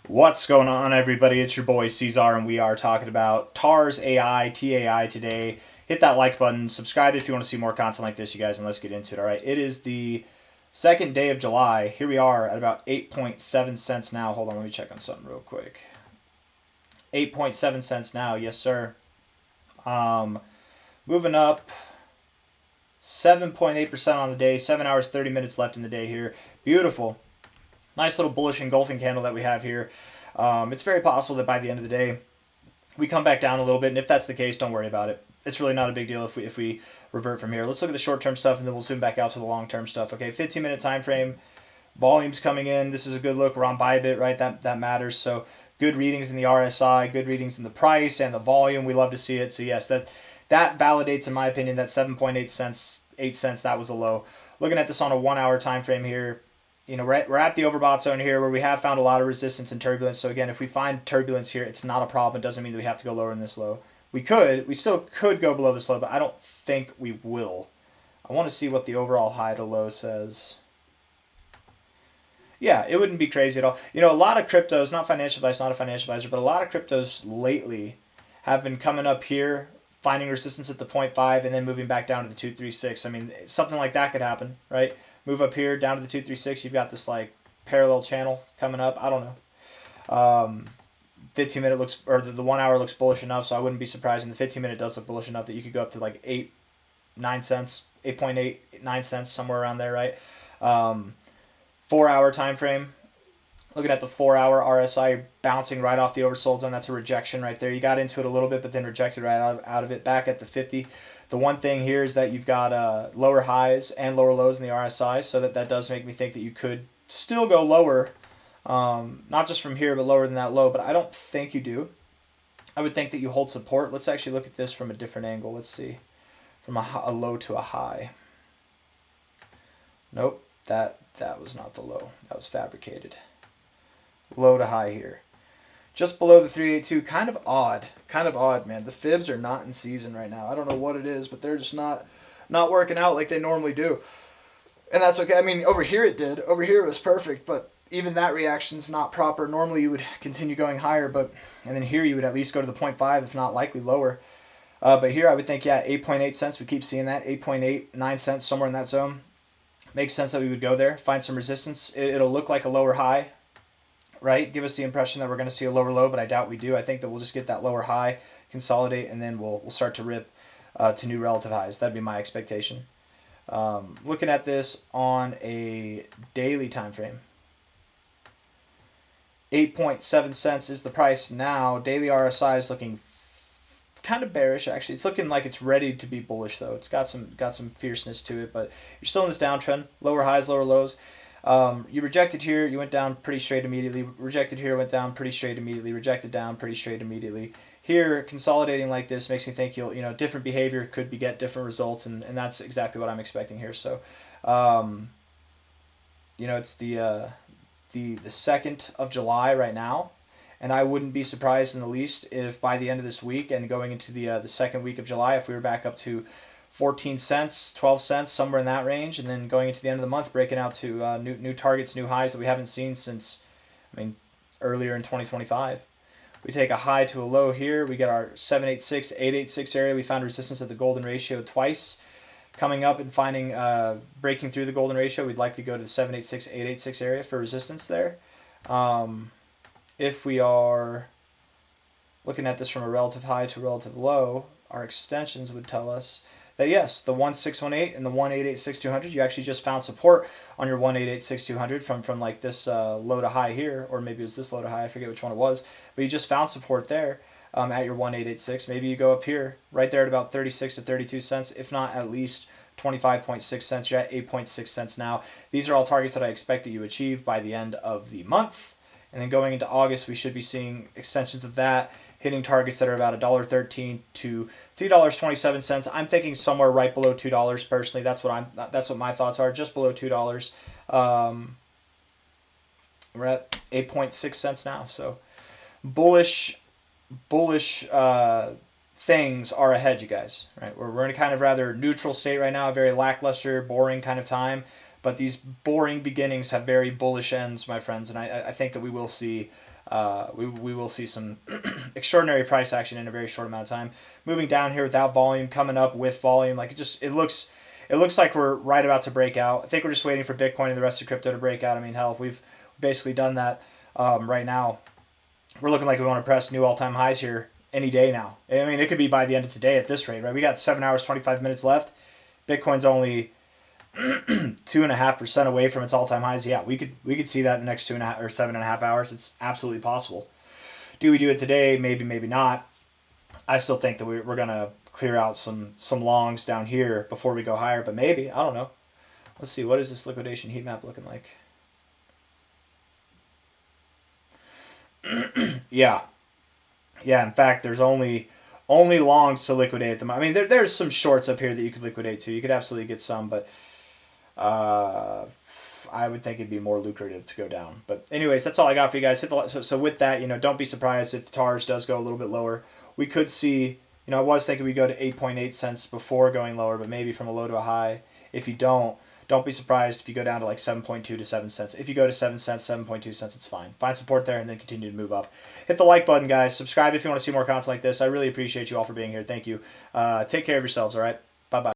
What's going on, everybody? It's your boy C-Zar, and we are talking about TAR's AI, TAI today. Hit that like button, subscribe if you want to see more content like this, you guys, and let's get into it. All right, it is the second day of July. Here we are at about 8.7 cents now. Hold on, let me check on something real quick. 8.7 cents now, yes, sir. Moving up 7.8% on the day, 7 hours, 30 minutes left in the day here. Beautiful. Nice little bullish engulfing candle that we have here. It's very possible that by the end of the day, we come back down a little bit, and if that's the case, don't worry about it. It's really not a big deal if we revert from here. Let's look at the short-term stuff, and then we'll zoom back out to the long-term stuff. Okay, 15-minute time frame. Volume's coming in. This is a good look. We're on Bybit, right? That matters. So good readings in the RSI, good readings in the price and the volume. We love to see it. So yes, that validates, in my opinion, that 7.8 cents, 8 cents, that was a low. Looking at this on a 1 hour time frame here, you know, we're at the overbought zone here where we have found a lot of resistance and turbulence. So again, if we find turbulence here, it's not a problem. It doesn't mean that we have to go lower than this low. We still could go below this low, but I don't think we will. I want to see what the overall high to low says. Yeah, it wouldn't be crazy at all. You know, a lot of cryptos, not financial advice, not a financial advisor, but a lot of cryptos lately have been coming up here, finding resistance at the 0.5 and then moving back down to the 236. I mean, something like that could happen, right? Move up here down to the 236. You've got this like parallel channel coming up. I don't know. 15-minute looks, or the 1 hour looks bullish enough, so I wouldn't be surprised. And the 15-minute does look bullish enough that you could go up to like 9 cents, 8.8, 9 cents, somewhere around there, right? 4 hour time frame. Looking at the 4 hour RSI bouncing right off the oversold zone. That's a rejection right there. You got into it a little bit, but then rejected right out of it. Back at the 50. The one thing here is that you've got lower highs and lower lows in the RSI, so that does make me think that you could still go lower, not just from here, but lower than that low. But I don't think you do. I would think that you hold support. Let's actually look at this from a different angle. Let's see. From a low to a high. Nope, that was not the low. That was fabricated. Low to high here. Just below the 382, kind of odd, man. The fibs are not in season right now. I don't know what it is, but they're just not working out like they normally do. And that's okay. I mean, over here it did. Over here it was perfect, but even that reaction's not proper. Normally you would continue going higher, and then here you would at least go to the 0.5, if not likely lower. But here I would think, yeah, 8.8 cents. We keep seeing that. 8.8, 9 cents, somewhere in that zone. Makes sense that we would go there, find some resistance. It'll look like a lower high, right? Give us the impression that we're going to see a lower low, but I doubt we do. I think that we'll just get that lower high, consolidate, and then we'll start to rip to new relative highs. That'd be my expectation. Looking at this on a daily time frame, 8.7 cents is the price now. Daily RSI is looking kind of bearish, actually. It's looking like it's ready to be bullish, though. It's got some fierceness to it, but you're still in this downtrend. Lower highs, lower lows. You rejected here, you went down pretty straight immediately. Rejected here, went down pretty straight immediately. Rejected down pretty straight immediately. Here, consolidating like this makes me think different behavior could beget different results, and that's exactly what I'm expecting here. So, it's the 2nd of July right now, and I wouldn't be surprised in the least if by the end of this week and going into the second week of July, if we were back up to 14 cents, 12 cents, somewhere in that range, and then going into the end of the month, breaking out to new targets, new highs that we haven't seen since, earlier in 2025. We take a high to a low here. We get our 786, 886 area. We found resistance at the golden ratio twice. Coming up and finding, breaking through the golden ratio, we'd likely go to the 786, 886 area for resistance there. If we are looking at this from a relative high to a relative low, our extensions would tell us that yes, the 1618 and the 1886-200, you actually just found support on your 1886-200 from like this low to high here, or maybe it was this low to high, I forget which one it was, but you just found support there at your 1886. Maybe you go up here, right there at about 36 to 32 cents, if not at least 25.6 cents. You're at 8.6 cents now. These are all targets that I expect that you achieve by the end of the month. And then going into August, we should be seeing extensions of that, hitting targets that are about $1.13 to $3.27. I'm thinking somewhere right below $2 personally. That's what my thoughts are, just below $2. We're at 8.6 cents now. So bullish things are ahead, you guys. Right? We're in a kind of rather neutral state right now, a very lackluster, boring kind of time. But these boring beginnings have very bullish ends, my friends, and I think that we will see we will see some extraordinary price action in a very short amount of time. Moving down here without volume, coming up with volume, like it looks like we're right about to break out. I think we're just waiting for Bitcoin and the rest of crypto to break out. I mean, hell, we've basically done that right now. We're looking like we want to press new all-time highs here any day now. I mean, it could be by the end of today at this rate, right? We got 7 hours, 25 minutes left. Bitcoin's only 2.5% away from its all-time highs. Yeah, we could see that in the next 2.5 or 7.5 hours. It's absolutely possible. Do we do it today? Maybe, maybe not. I still think that we're gonna clear out some longs down here before we go higher, but maybe, I don't know. Let's see, what is this liquidation heat map looking like? Yeah, in fact, there's only longs to liquidate at the moment. I mean, there's some shorts up here that you could liquidate too. You could absolutely get some, but I would think it'd be more lucrative to go down. But anyways, that's all I got for you guys. So with that, don't be surprised if TARS does go a little bit lower. We could see, I was thinking we go to 8.8 cents before going lower, but maybe from a low to a high. If you don't be surprised if you go down to like 7.2 to 7 cents. If you go to 7 cents, 7.2 cents, it's fine. Find support there and then continue to move up. Hit the like button, guys. Subscribe if you want to see more content like this. I really appreciate you all for being here. Thank you. Take care of yourselves, all right? Bye-bye.